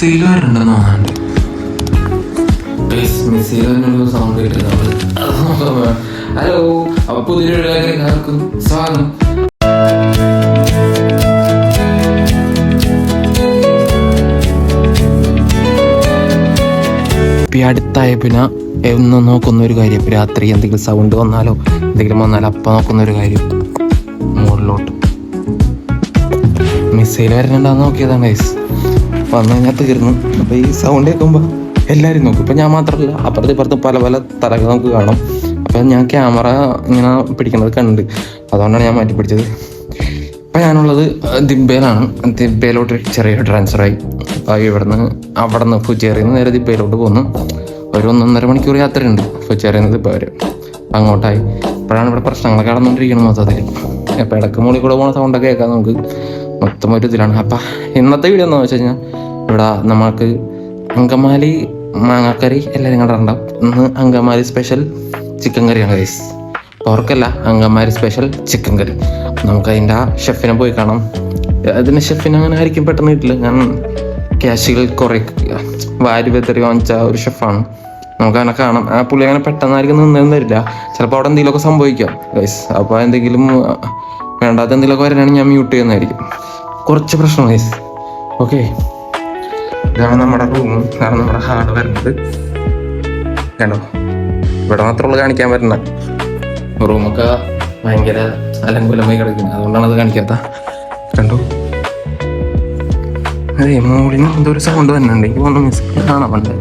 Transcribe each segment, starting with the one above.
Missile വരണ്ടെന്ന് തോന്നാണ്ട്. Missile വരുന്നൊരു sound കിട്ടുന്നത്. Hello, അപ്പൊ പുതിയൊരു എല്ലാവർക്കും സ്വാഗതം. ഇപ്പം അടുത്തായ പിന്നെ എന്ന് നോക്കുന്ന ഒരു കാര്യം, രാത്രി എന്തെങ്കിലും സൗണ്ട് വന്നാലോ എന്തെങ്കിലും വന്നാലോ അപ്പം നോക്കുന്ന ഒരു കാര്യം, മുകളിലോട്ട് മിസൈൽ വരണുണ്ടാന്ന് നോക്കിയതാണ് ഗൈസ്. വന്നു കഴിഞ്ഞാൽ തീർന്നു. അപ്പോൾ ഈ സൗണ്ട് കേൾക്കുമ്പോൾ എല്ലാവരും നോക്കും. ഇപ്പം ഞാൻ മാത്രമല്ല, അപ്പുറത്ത് ഇപ്പുറത്ത് പല പല തലകൾ നമുക്ക് കാണും. അപ്പം ഞാൻ ക്യാമറ ഇങ്ങനെ പിടിക്കുന്നത് കണ്ട്, അതുകൊണ്ടാണ് ഞാൻ മാറ്റി പിടിച്ചത്. ഇപ്പം ഞാനുള്ളത് ദിബയിലാണ്. ദിബയിലോട്ട് ചെറിയ ട്രാൻസ്ഫറായി. അപ്പോൾ അവിടെ നിന്ന് ഫുജേറിയിൽ നിന്ന് നേരെ ദിബയിലോട്ട് പോന്നു. ഒരു 1.5 മണിക്കൂർ യാത്രയുണ്ട് ഫുജേറിയിൽ നിന്ന് ദിബ വരെ. അങ്ങോട്ടായി ഇപ്പോഴാണ് ഇവിടെ പ്രശ്നങ്ങളൊക്കെ നടന്നുകൊണ്ടിരിക്കുന്നത് മൊത്തത്തിൽ. അപ്പോൾ ഇടയ്ക്ക് മുകളിൽ കൂടെ പോകുന്ന സൗണ്ടൊക്കെ കേൾക്കാം നമുക്ക്. മൊത്തം ഒരു ഇതിലാണ്. അപ്പം ഇന്നത്തെ വീഡിയോ എന്താണെന്ന് വെച്ച് കഴിഞ്ഞാൽ, ഇവിടെ നമുക്ക് അങ്കമാലി മാങ്ങാക്കറി എല്ലാവരും കണ്ടിട്ടുണ്ടാവും. ഇന്ന് അങ്കമാലി സ്പെഷ്യൽ ചിക്കൻ കറിയാണ് ഗൈസ്. ഓർക്കല്ല, അങ്കമാലി സ്പെഷ്യൽ ചിക്കൻ കറി. നമുക്കതിൻ്റെ ഷെഫിനെ പോയി കാണാം. അതിന് ഷെഫിനെ അങ്ങനെ ആയിരിക്കും പെട്ടെന്ന് കിട്ടില്ല. ഞാൻ ക്യാഷുകൾ കുറേ വാരി വെത്തറി വാങ്ങിച്ച ഒരു ഷെഫാണ്. നമുക്കങ്ങനെ കാണാം. ആ പുള്ളി അങ്ങനെ പെട്ടെന്നായിരിക്കും നിന്നൊന്നും തരില്ല. ചിലപ്പോൾ അവിടെ എന്തെങ്കിലുമൊക്കെ സംഭവിക്കാം ഗൈസ്. അപ്പോൾ എന്തെങ്കിലും വേണ്ടാത്ത എന്തെങ്കിലുമൊക്കെ വരാനാണെങ്കിൽ ഞാൻ മ്യൂട്ട് ചെയ്യുന്നതായിരിക്കും. കുറച്ച് പ്രശ്നം ഗൈസ്. ഓക്കെ, ഇതാണ് നമ്മുടെ റൂം. കാരണം നമ്മുടെ ഹാള് വരുന്നത് കണ്ടോ, ഇവിടെ മാത്രമുള്ള കാണിക്കാൻ പറ്റുന്ന റൂമൊക്കെ ഭയങ്കര അലങ്കുലമായി കിടക്കുന്നത്. അതുകൊണ്ടാണ് അത് കാണിക്കാത്ത. കണ്ടോ, അതെ മോളിൽ നിന്ന് എന്തോ ഒരു സൗണ്ട് വരുന്നുണ്ട്. എനിക്ക് ഒന്ന് മിസ് കാണാൻ പണ്ട്.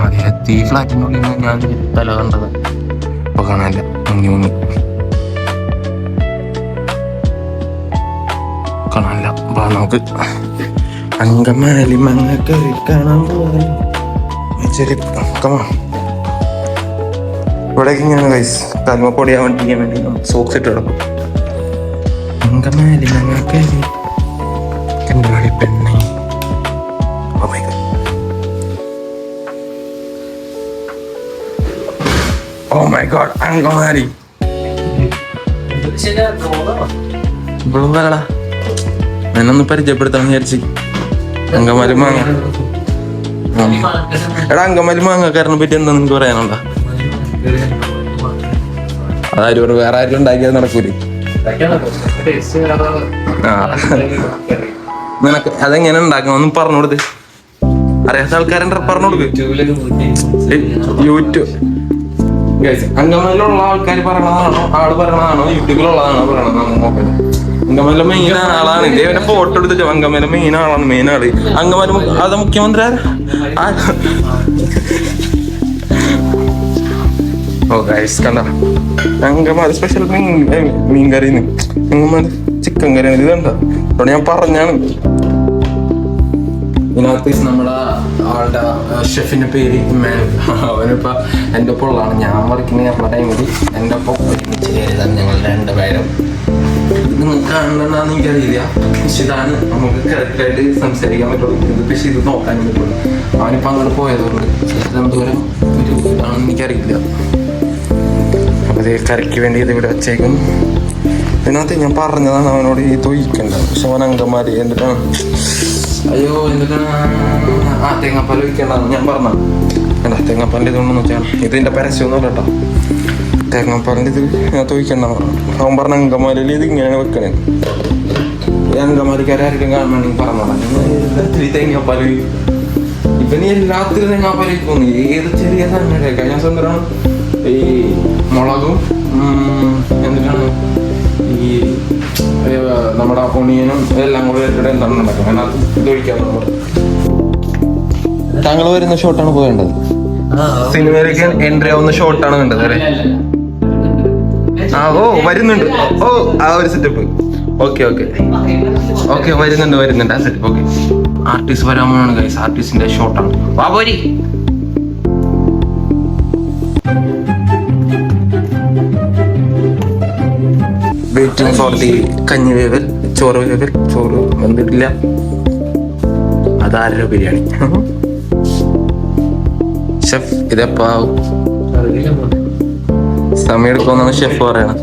ആദ്യത്തെ ഈ ഫ്ലാറ്റിനുള്ളിൽ നിന്ന് ഞാൻ തല കണ്ടത് ഇപ്പൊ കാണാനില്ല. മുങ്ങി കാണാനില്ല. അപ്പൊ നമുക്ക് അങ്കമാലി മങ്ങക്കറി കാണാൻ പോവാൻ. ഇവിടേക്ക് ഇങ്ങനെ ഗൈസ് കൽമ പൊടിയാൻ വേണ്ടി നമുക്ക് സോക്സ് ഇട്ട് കിടക്കും. അങ്കമാലി മങ്ങക്കരി കണ്ടാടി പെണ്ണെ. ഓ മൈ ഗോഡ്, അങ്കമാലി ബ്ലോഗാടാ. എന്നൊന്ന് പരിചയപ്പെടുത്താൻ വിചാരിച്ച്. അങ്കമാലി മാങ്ങ. എടാ, അങ്കമാലി മാങ്ങക്കാരനെ പറ്റി എന്താ നിനക്ക് പറയാനുണ്ടോ? അതാരും വേറെ ആരും ഉണ്ടാക്കിയത് നടക്കൂലേ. നിനക്ക് അതെങ്ങനെ ഉണ്ടാക്കണം പറഞ്ഞു കൊടുത്ത്. അറിയാത്ത ആൾക്കാരെ പറഞ്ഞു കൊടുക്ക്. യൂട്യൂബ് അങ്കമാലിയിലുള്ള ആൾക്കാർ പറയണതാണോ ആള് പറയണതാണോ യൂട്യൂബിലുള്ളതാണോ പറയണതാണോ നോക്കല്. അങ്കമാലിലെ മെയിൻ ആളാണ്. ഇതേവരെ ഫോട്ടോ എടുത്ത് അങ്കമാലിലെ മെയിൻ ആളാണ്. മെയിൻ ആള് അങ്കമാലി. അത് മുഖ്യമന്ത്രി ഓ ഗൈസ് കണ്ട, അങ്കമാലി സ്പെഷ്യൽ മീൻ കറിന്ന് അങ്കമാലി ചിക്കൻ കറി. ഇത് കണ്ട, അവിടെ ഞാൻ പറഞ്ഞാണ്. ഇതിനകത്ത് നമ്മുടെ ആളുടെ ഷെഫിന്റെ പേര് ഇമ്മാനുവൽ. അവനിപ്പോ എൻ്റെ ഒപ്പം ഉള്ളതാണ്. ഞാൻ വർക്കിന് നമ്മുടെ ടൈമിൽ എൻ്റെ ഒപ്പം ഒരുമിച്ച് കയറിയതാണ് ഞങ്ങൾ രണ്ടുപേരും. നിങ്ങൾക്ക് കാണണമെന്നാന്ന് എനിക്കറിയില്ല. പക്ഷെ ഇതാണ് നമുക്ക് കറക്റ്റായിട്ട് സംസാരിക്കാൻ പറ്റുള്ളൂ. ഇത് പക്ഷെ ഇത് നോക്കാനും പറ്റുള്ളൂ. അവനിപ്പോൾ അങ്ങോട്ട് പോയതുകൊണ്ട് എന്തോരം ഒരു ഇതാണെന്ന് എനിക്കറിയില്ല. അപ്പോൾ ഇത് കറിക്ക് വേണ്ടി ഇത് ഇവിടെ വെച്ചേക്കും. ഇതിനകത്ത് ഞാൻ പറഞ്ഞതാണ് അവനോട് ഈ തൊഴിക്കണ്ട. പക്ഷെ അവൻ അങ്കമാലി എന്നിട്ടാണ് അയ്യോ എന്നിട്ടാണ് തേങ്ങാപ്പാൽ ഒഴിക്കേണ്ടതാണ് ഞാൻ പറഞ്ഞത്. വേണ്ട, തേങ്ങാപ്പാലിൻ്റെ ഇതൊന്നും വെച്ചാൽ ഇതിൻ്റെ പരസ്യമൊന്നും കേട്ടോ. തേങ്ങാപ്പാലിൻ്റെ ഇത് തൊഴിക്കണ്ട. അവൻ പറഞ്ഞ അങ്കമാലിയിൽ ഇത് ഇങ്ങനെയാണ് വെക്കണേ. ഈ അങ്കമാലിക്കാരും കാണണമെങ്കിൽ പറഞ്ഞോളാം. തേങ്ങാപ്പാൽ ഇപ്പം നീ രാത്രി തേങ്ങാപ്പാൽ ഒഴിക്കുന്നു. ഏത് ചെറിയ സാധനം കഴിഞ്ഞ സ്വന്തമാണ് ഈ മുളകും എന്നിട്ടാണ് ഈ നമ്മുടെ ഒണിയനും എല്ലാം കൂടെ എന്താണ് ഉണ്ടാക്കും. അതിനകത്ത് ഇത് ഒഴിക്കാന്ന് പറഞ്ഞു. താങ്കൾ വരുന്ന ഷോട്ടാണ് പോകേണ്ടത്. സിനിമയിലേക്ക് എൻട്രി ആവുന്ന ഷോട്ടാണ് കണ്ടത് അല്ലേ? ഓ വരുന്നുണ്ട്. ഓ ആ ഒരു സെറ്റപ്പ്. ഓക്കെ ഓക്കെ ഓക്കെ വരുന്നുണ്ട് ആ സെറ്റപ്പ്. ഓക്കെ, ആർട്ടിസ്റ്റ് വരാൻ ഗൈസ്. ആർട്ടിസ്റ്റിന്റെ ഷോട്ടാണ്. വാ പോരി. വെയിറ്റിംഗ് ഫോർ ദി കഞ്ഞി വേവൽ. ചോറ് വേവൽ. ചോറ് വന്നിട്ടില്ല. അതാരോ ബിരിയാണി. ഷെഫ് ഇതെപ്പാ സമയം എടുക്കുമെന്നാണ് ഷെഫ് പറയണത്.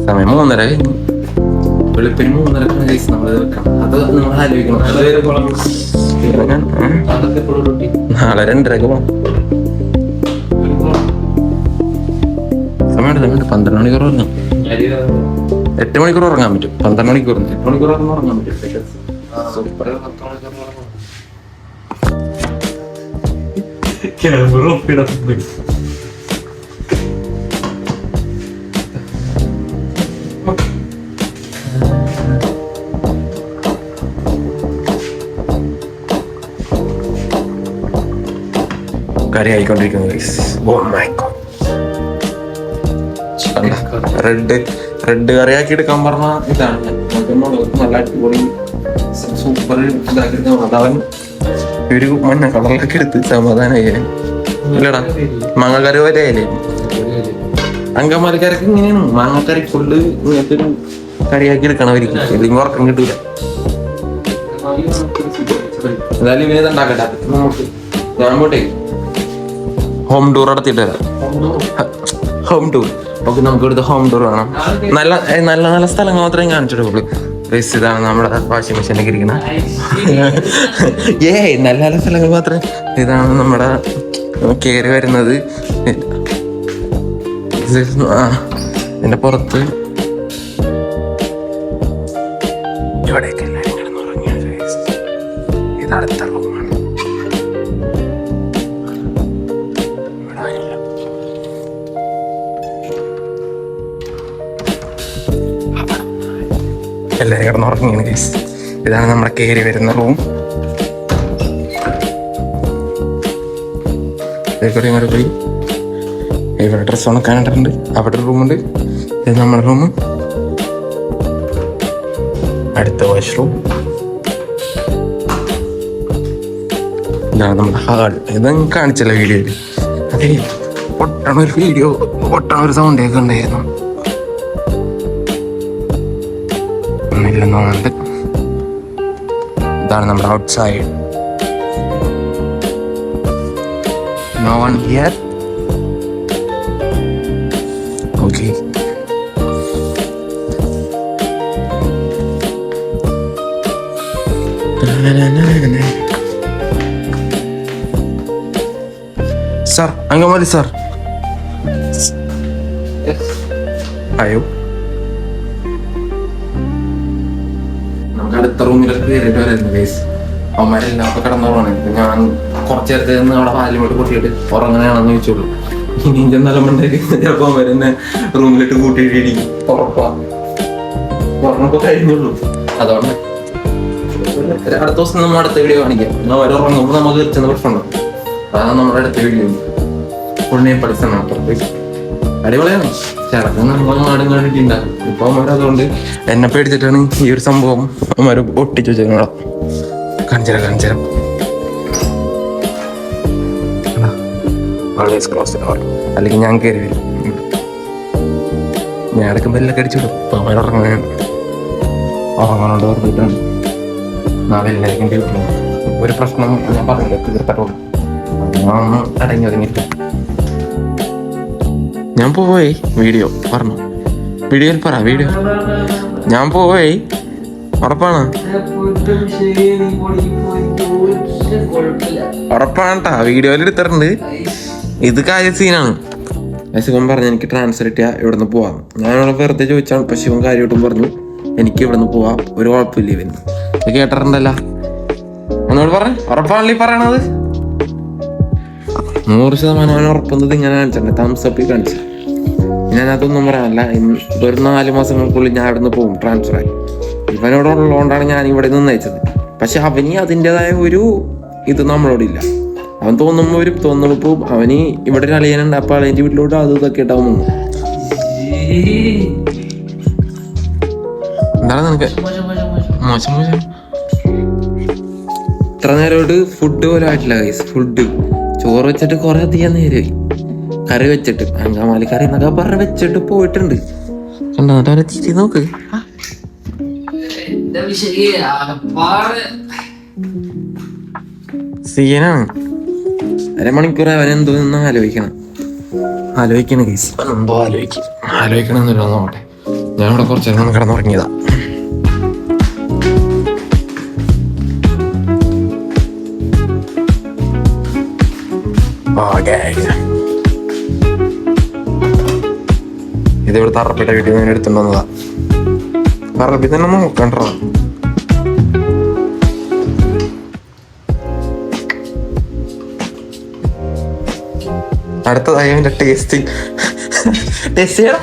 സമയം 3:30 കഴിഞ്ഞു. വെളുപ്പിന് 3:30 കേസ് നമ്മൾ വെക്കണം. അത് നിങ്ങൾ ആലോചിക്കണം. നാളെ 2:30 പോകണം. സമയം 12 മണിക്കൂർ ഉറങ്ങാം. 8 മണിക്കൂർ ഉറങ്ങാൻ പറ്റും. 12 മണിക്കൂർ 8 മണിക്കൂർ ഉറങ്ങാൻ പറ്റും. കറി ആയിക്കൊണ്ടിരിക്കുന്നു. റെഡ് കറി ആക്കി എടുക്കാൻ പറഞ്ഞ ഇതാണ് നല്ല അടിപൊളി സൂപ്പർ ഇതാക്കി എടുക്കാൻ. അതവൻ ഒരു മഞ്ഞ കളറിലൊക്കെ എടുത്ത് സമാധാനമായി. ഇല്ലടാ മാങ്ങക്കറി പോലെ ആയില്ലേ? അങ്കമാലിക്കാരൊക്കെ ഇങ്ങനെയാണ്. മാങ്ങക്കറി ഫുള്ള് ഇങ്ങനത്തെ ഒരു കറിയാക്കി എടുക്കണവർക്ക് അല്ലെങ്കിൽ ഉറക്കം കിട്ടൂല. എന്തായാലും ഇവനെ ഉണ്ടാക്കട്ടെ. നമുക്ക് ഞാൻ പോട്ടെ ഹോം ടൂർ നടത്തിയിട്ട് വരാം. Home tour okay. നമുക്ക് ഇവിടുത്തെ ഹോം ടൂർ വേണം. നല്ല നല്ല നല്ല സ്ഥലങ്ങൾ മാത്രമേ കാണിച്ചിട്ടുള്ളൂ. ഇതാണ് നമ്മുടെ വാഷിംഗ് മെഷീനൊക്കെ ഇരിക്കുന്നത്. നല്ല നല്ല സ്ഥലങ്ങൾ മാത്രമേ. ഇതാണ് നമ്മുടെ കയറി വരുന്നത്. ഇതിന്റെ പുറത്ത് ഇവിടെയൊക്കെ എല്ലാവരും കിടന്നുറങ്ങിയ ഇത് അടുത്ത റൂമാണ്. എല്ലാവരും കിടന്നുറങ്ങിയാണ് കേസ്. ഇതാണ് നമ്മുടെ കയറി വരുന്ന റൂം. ഇങ്ങോട്ട് പോയി ഇവിടെ ഡ്രസ്സ് ഉണക്കാനിട്ടുണ്ട്. അവിടെ ഒരു റൂമുണ്ട്. ഇത് നമ്മുടെ റൂം. അടുത്ത വാഷ്റൂം. ഇതാണ് നമ്മുടെ ഹാൾ. ഇതൊന്നും കാണിച്ചല്ല വീഡിയോയിൽ. അതെ പൊട്ടണ ഒരു സൗണ്ട് ഒക്കെ ഉണ്ടായിരുന്നു. ഒന്നില്ലെന്നുണ്ട്. ഇതാണ് നമ്മുടെ out side. No one here. Okay. Sir, Angamali sir. Yes. Ayo. നമുക്ക് അടുത്ത റൂമിലൊക്കെ കയറിയിട്ട് വരായിരുന്നു ഗൈസ്. അവന്മാരെല്ലാം ഒക്കെ കിടന്നോളാണ്. ഞാൻ കുറച്ചു നേരത്തെ നിന്ന് അവിടെ പാലിമോട്ട് കൂട്ടിയിട്ട് ഉറങ്ങനെയാണെന്ന് ചോദിച്ചോളൂ. ഇനി ചെന്നാലും മണ്ടേക്ക് ചിലപ്പോൾ അവരെന്നെ റൂമിലിട്ട് കൂട്ടിയിട്ട് ഇടിക്കും. ഉറങ്ങപ്പോ കഴിഞ്ഞുള്ളൂ. അതുകൊണ്ട് അടുത്ത ദിവസം നമ്മൾ അടുത്ത വീഡിയോ കാണിക്കാം. അവർ ഉറങ്ങുമ്പോൾ നമുക്ക് ചെന്ന പ്രശ്നമുണ്ടോ? അതാണ് നമ്മുടെ അടുത്ത വീഡിയോ. പുണ്യം പഠിച്ചാണ് അടിപൊളിയാണ്. ചിലപ്പോൾ നമ്മൾ നാടും കണ്ടിട്ടുണ്ടാകും. ഇപ്പൊ അവന്മാരതുകൊണ്ട് എന്നെ പേടിച്ചിട്ടാണ് ഈ ഒരു സംഭവം അവന്മാർ ഒട്ടിച്ചു വെച്ചോ. കാണിച്ചരാം. അല്ലെങ്കിൽ ഞാൻ കയറി വരും. ഞാൻ ഇടയ്ക്ക് ബെല്ലൊക്കെ അടിച്ചു വിടും. അപ്പൊ അവൻ ഉറങ്ങാനോട് പറഞ്ഞിട്ടാണ്. നാളെ എല്ലാവർക്കും ഡ്യൂട്ടി. ഒരു പ്രശ്നം ഞാൻ പറഞ്ഞില്ല, തീർത്തിട്ടുള്ളൂ. ഞാൻ അടങ്ങി ഒതുങ്ങിയിട്ട് ഞാൻ പോയി. വീഡിയോ പറഞ്ഞു. വീഡിയോയിൽ പറ. വീഡിയോ ഞാൻ പോയി. ഉറപ്പാണ് ഉറപ്പാണട്ടാ. വീഡിയോയിൽ എടുത്തിട്ടുണ്ട്. ഇത് കാര്യ സീനാണ്. ശിവൻ പറഞ്ഞു എനിക്ക് ട്രാൻസ്ഫർ കിട്ടിയാ ഇവിടെ നിന്ന് പോവാം. ഞാനിവിടെ വെറുതെ ചോദിച്ചാണ്. ഇപ്പൊ ശിവൻ കാര്യമായിട്ടും പറഞ്ഞു എനിക്ക് ഇവിടെ നിന്ന് പോവാം, ഒരു കുഴപ്പമില്ല. ഇവന് ഇത് കേട്ടിട്ടുണ്ടല്ലോ. എന്നോട് പറഞ്ഞ ഉറപ്പാണല്ലോ ഈ പറയണത്. 100% ഉറപ്പുന്നത് ഇങ്ങനെ കാണിച്ചിട്ടുണ്ട്. തംസപ്പ് കാണിച്ചു. ഞാൻ അതൊന്നും പറയാനല്ല. ഒരു 4 മാസങ്ങൾക്കുള്ളിൽ ഞാൻ ഇവിടെ നിന്ന് പോകും ട്രാൻസ്ഫർ ആയി. ഇവനോടുള്ളതുകൊണ്ടാണ് ഞാൻ ഇവിടെ നിന്ന് അയച്ചത്. പക്ഷെ അവന് അതിൻ്റെതായ ഒരു ഇത് നമ്മളോടില്ല. അവൻ തോന്നുമ്പോൾ അവന് ഇവിടെ ഒരു അളിയനുണ്ട്. അപ്പൊ അളിയൻ്റെ വീട്ടിലോട്ട് അത് ഇതൊക്കെ ഇട്ടാവും. എന്താണ് നിനക്ക് മോശം? ഇത്ര നേരമായിട്ട് ഫുഡ് പോലും ആയിട്ടില്ല ഗൈസ്. ഫുഡ് ചോറ് വെച്ചിട്ട് കുറെ അധികം നേരമായി. കറി വെച്ചിട്ട് അങ്കമാലി കറി എന്നൊക്കെ പറഞ്ഞ് വെച്ചിട്ട് പോയിട്ടുണ്ട്. കണ്ടോ അവരെ തിരി നോക്ക്. സീനാണ്. അരമണിക്കൂർ അവനെന്തോ നിന്ന് ആലോചിക്കണം ഗൈസ്. എന്തോ ആലോചിക്കണമെന്നില്ല. നോട്ടെ ഞാൻ ഇവിടെ കുറച്ച് നേരം കിടന്നുറങ്ങിയതാ. ഓക്കെ, ഇതിവിടെ തറപ്പിട്ട വീട്ടിൽ നിന്ന് എടുത്തുണ്ടോന്നതാ. തറപ്പി തന്നെ നോക്കണ്ടോ. അടുത്തതായി അവന്റെ ടേസ്റ്റ് ചെയ്യണം.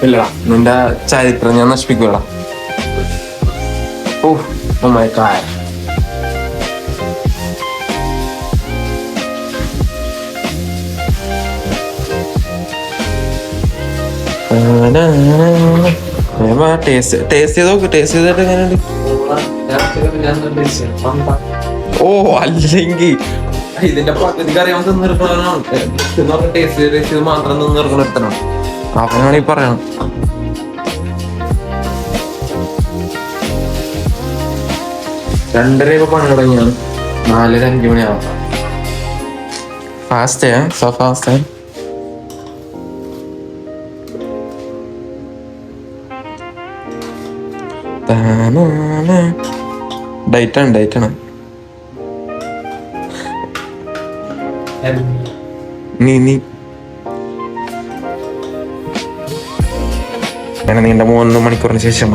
ഇല്ലടാ, നിന്റെ ചരിത്രം ഞാൻ നശിപ്പിക്കൂടാ. Oh my god. ടേസ്റ്റ് ചെയ്തിട്ട് എങ്ങനെയുണ്ട്? ഓ അല്ലെങ്കിൽ ഇതിന്റെ പകുതി അറിയാൻ തിന്നിറക്കണ ടേസ്റ്റ് മാത്രം തിന്നിറക്കണ എടുത്തണം. അവനാണ് ഈ പറയണം. രണ്ടര പണി തുടങ്ങിയാണ്, 4-5 മണിയാവും. Fast so fast. ഡയറ്റാണ് നീ അങ്ങനെ നീണ്ട 3 മണിക്കൂറിന് ശേഷം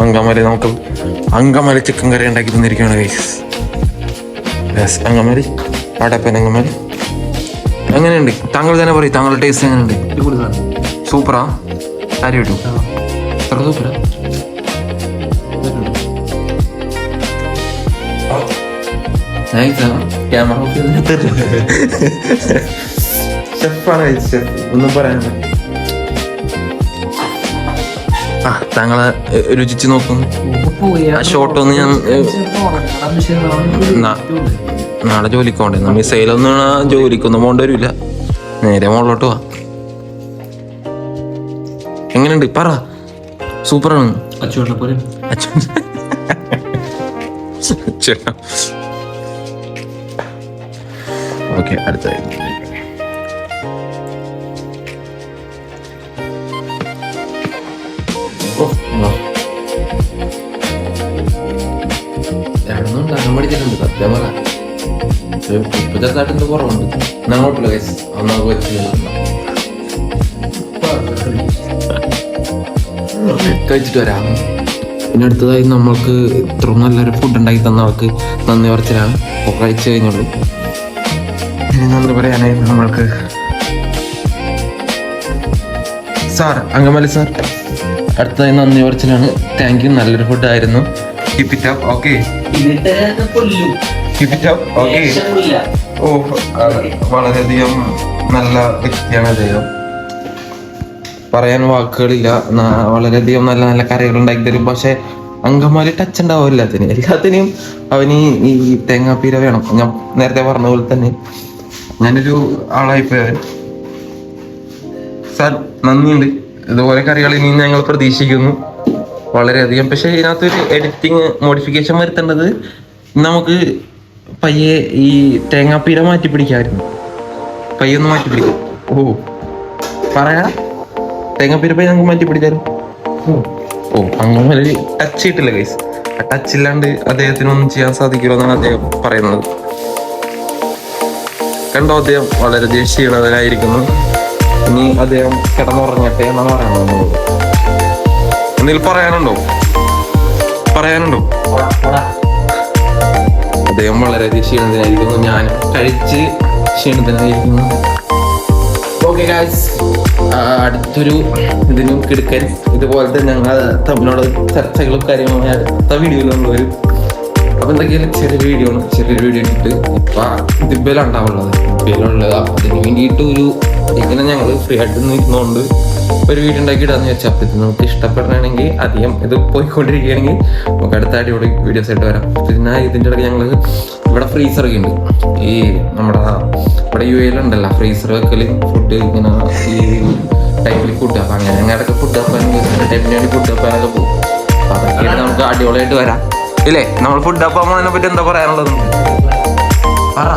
അങ്കമാലി ചിക്കൻ കറി ഉണ്ടാക്കി തന്നിരിക്കുകയാണ് ഗൈസ്. അങ്കമാലി അടപ്പൻ അങ്കമാലി എങ്ങനെയുണ്ട്? താങ്കൾ തന്നെ പറയും, താങ്കളുടെ ടേസ്റ്റ് എങ്ങനെയുണ്ട്? സൂപ്പറാ? ആര് കിട്ടും? എത്ര സൂപ്പറാ? ഷെഫാണ് ഷെഫ്, ഒന്നും പറയാനില്ല. താങ്കളെ രുചിച്ച് നോക്കുന്നു. ആ ഷോട്ട് ഒന്ന് ഞാൻ നാളെ ജോലിക്ക് പോണ്ടേ? മിസൈലൊന്നും ജോലിക്കൊന്നും പോകേണ്ടി വരില്ല, നേരെ മുകളിലോട്ട് പോവാ. എങ്ങനെയുണ്ട് പറ? സൂപ്പറാണ്. ഓക്കെ, അടുത്തായി ഉണ്ടാക്കാൻ പഠിച്ചിട്ടുണ്ട് സത്യം പറ. ഇപ്പൊ ചെറുതായിട്ടുണ്ട്, കുറവുണ്ട്. ഞങ്ങോട്ടില്ല കേസ് ഒന്നാമത് കഴിച്ചിട്ട് വരാം. പിന്നെ അടുത്തതായി നമ്മൾക്ക് ഇത്ര നല്ലൊരു ഫുഡ് ഉണ്ടാക്കി തന്ന ആൾക്ക് നന്ദി പറച്ചിലാണ്. കഴിച്ചു കഴിഞ്ഞുള്ളൂ. ഇനി നന്ദി പറയാനായി നമ്മൾക്ക് സാർ, അങ്കമാലി സാർ, അടുത്തതായി നന്ദി പറച്ചിലാണ്. താങ്ക് യു, നല്ലൊരു ഫുഡായിരുന്നു. Keep it up. Okay, keep it up. Okay. Oh, വളരെയധികം നല്ല വ്യക്തിയാണ് അദ്ദേഹം, പറയാൻ വാക്കുകളില്ല. വളരെയധികം നല്ല നല്ല കറികൾ ഉണ്ടാക്കി തരും. പക്ഷെ അങ്കമാലി ടച്ച് ഉണ്ടാവും എല്ലാത്തിനെയും. അവന് ഈ തേങ്ങാപ്പീര വേണം. ഞാൻ നേരത്തെ പറഞ്ഞ പോലെ തന്നെ ഞാനൊരു ആളായിപ്പോയി. സാർ നന്ദിയുണ്ട്. ഇതുപോലെ കറികൾ ഇനി ഞങ്ങൾ പ്രതീക്ഷിക്കുന്നു വളരെയധികം. പക്ഷെ ഇതിനകത്തൊരു എഡിറ്റിങ് മോഡിഫിക്കേഷൻ വരുത്തേണ്ടത്, നമുക്ക് പയ്യെ ഈ തേങ്ങാപ്പീര മാറ്റി പിടിക്കാമായിരുന്നു. പയ്യൊന്ന് മാറ്റി പിടിക്കും. ഓ പറയാ, തേങ്ങാപ്പീര പയ്യ നമുക്ക് മാറ്റി പിടിച്ചാലും. ഓ അങ്ങനെ ടച്ച് ചെയ്തിട്ടില്ല ഗൈസ്. ആ ടച്ച് ഇല്ലാണ്ട് അദ്ദേഹത്തിനൊന്നും ചെയ്യാൻ സാധിക്കുമോ എന്നാണ് അദ്ദേഹം പറയുന്നത്. കണ്ടോ, അദ്ദേഹം വളരെയധികം ക്ഷീണതനായിരിക്കുന്നു. ഇനി അദ്ദേഹം കിടന്നുറങ്ങട്ടെ എന്നാണ് പറയുന്നത്. എന്തെങ്കിലും പറയാനുണ്ടോ? അദ്ദേഹം വളരെയധികം ക്ഷീണത്തിനായിരിക്കുന്നു. ഞാൻ കഴിച്ച് ക്ഷീണത്തിനായിരിക്കുന്നു. ഓക്കെ ഗായ്സ്, അടുത്തൊരു ഇതിനും കിടക്കൻ ഇതുപോലത്തെ ഞങ്ങൾ തമ്മിലുള്ള ചർച്ചകളും കാര്യങ്ങളുമായി അടുത്ത വീഡിയോയിലുള്ള വരും. അപ്പൊ എന്തൊക്കെയാലും ചെറിയൊരു വീഡിയോ ഇട്ടിട്ട് ഇപ്പൊ ദിബയിലുണ്ടാവുള്ളത്. അതിന് വേണ്ടിയിട്ട് ഇങ്ങനെ ഞങ്ങൾ ഫ്രീ ആയിട്ട് നിൽക്കുന്നതുകൊണ്ട് ഒരു വീഡിയോ ഉണ്ടാക്കി ഇടാന്ന് വെച്ചാൽ. അപ്പൊ ഇത് നമുക്ക് ഇഷ്ടപ്പെടണമെങ്കിൽ അധികം ഇത് പോയിക്കൊണ്ടിരിക്കുകയാണെങ്കിൽ നമുക്ക് അടുത്ത അടിപൊളി വീഡിയോസ് ആയിട്ട് വരാം. പിന്നെ ഇതിൻ്റെ ഇടയ്ക്ക് ഞങ്ങൾ ഇവിടെ ഫ്രീസറൊക്കെ ഉണ്ട്. ഈ നമ്മുടെ ഇവിടെ UAE ഉണ്ടല്ലോ ഫ്രീസർ വെക്കല്, ഫുഡ് ഇങ്ങനെ ഈ ടൈമിൽ ഫുഡ്. അപ്പൊ അങ്ങനെ ഞങ്ങളുടെ ഫുഡ് വെപ്പാനും ടൈമിന് വേണ്ടി ഫുഡ് വെപ്പാനൊക്കെ പോകും. അപ്പൊ അതൊക്കെ നമുക്ക് അടിപൊളിയായിട്ട് വരാം ഇല്ലേ? നമ്മൾ ഫുഡ് വെപ്പാൻ പോകുന്നതിനെ പറ്റി എന്താ പറയാനുള്ളത്? പറ.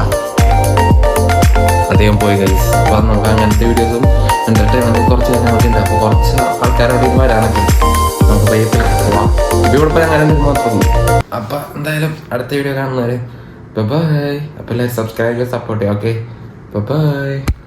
അധികം പോയി ഗൈസ്. അപ്പം നമുക്ക് അങ്ങനത്തെ വീഡിയോസും എൻ്റർടൈൻമെൻറ്റും കുറച്ച് കാര്യങ്ങളൊക്കെ ഉണ്ട്. അപ്പോൾ കുറച്ച് ആൾക്കാരോട് വരാനൊക്കെ നമുക്ക് പയ്യെ പോവാം. ഇപ്പോൾ ഇവിടെ പോയി അങ്ങനെ മാത്രമേ. അപ്പം എന്തായാലും അടുത്ത വീഡിയോ കാണുന്നവരെ ബൈ. അപ്പോൾ എല്ലാവരും സബ്സ്ക്രൈബ് ചെയ്ത് സപ്പോർട്ട് ചെയ്യാം. Okay bye.